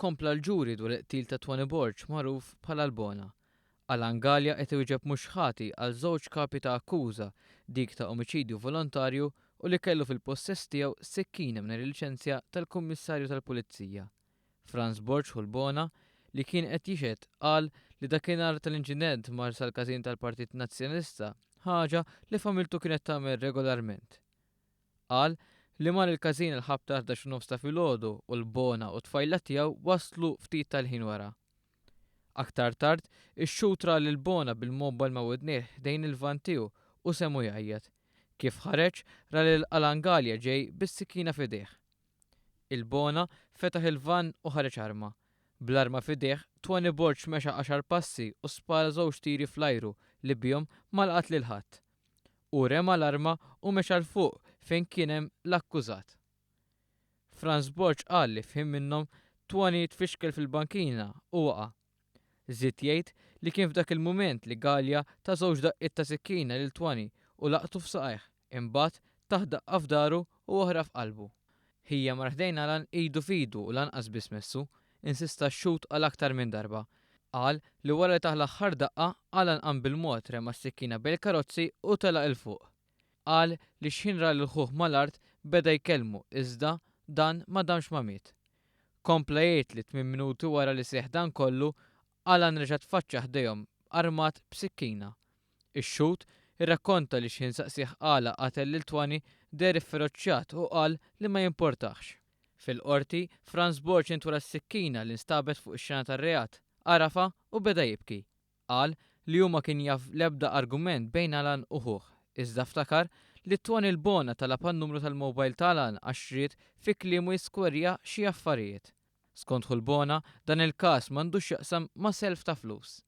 kompla l-ġuri dwar il-qtil ta' Tony Borg magħruf bħala l-Bona. Alan Gallia qed iwieġeb mhux ħati għal żewġ kapi ta' akkuża, dik ta' omiċidju volontarju u li kellu fil-possess tiegħu sikkina mingħajr il-liċenzja tal-Kummissarju tal-Pulizija. Franz Borg u l-Bona li kien qed jixhed qal li dakinhar tal-inċident mar sal-każin tal-Partit Nazzjonalista ħaġa li familtu kienet tagħmel regolarment. Qal li mar il-każin il-ħabta 11 ta' filgħodu u l-Bona u t-tfajla tiegħu waslu ftit tal-ħin wara. Aktar tard, ix-xutra lil Bona bil-mobile ma' widnieh ħdejn il-van tiegħu u semu jgħajjed. Kif ħareġ ra lil Alan Gallia ġej bis-sikkina f'idejh. Il-Bona fetaħ il-van u ħareġ arma. Bl-arma f'idejh, Tony Borg mexa 10 passi u spara żewġ tiri fl-ajru li bihom ma laqat lil ħadd. U rema l-arma u mexa l fuq fejn kien hemm l-akkużat. Franz Borg qal li fhim minnhom Tony tfixkel fil-bankina u waqa'. Żied jgħid li kien f'dak il-mument li Gallia ta' żewġ daqqiet ta' sikkina lil Tony u laqtu f'saqajh, imbagħad taħ daqqa f'daru u oħra f'qalbu. Hija mar ħdejn Alan idu f'idu u lanqas biss messu, insista x-xut għal aktar minn darba. Qal li wara li taħ l-aħħar daqqa Alan qam bil-mod rema s-sikkina bil-karozzi u telaq il fuq. Qal li x'inra lil ħuh mal-art beda jkellmu iżda dan ma damx ma miet. Kompla jgħid li 8 minuti wara li seħħ dan kollu Alan reġa' tfaċċa ħdejhom armat b'sikkina. Ix-xut irrakkonta li xi nsaqsih qala qatel lil Tony der ifferoċċjat u qal li ma jimportax. Fil-qorti, Franz Borg intwera s-sikkina li nstabet fuq ix-xena tar-reat, arafa u beda jibki. Qal li huma kien jaf l-ebda argument bejn Alan u ħuh, iżda ftakar li Tony l-Bona talab għan-numru tal-mobile ta' Alan għax ried fi kliemu jiskwerja xi affarijiet. Skont l-Bona, dan il-każ m'għandux jaqsam ma' self ta' flus.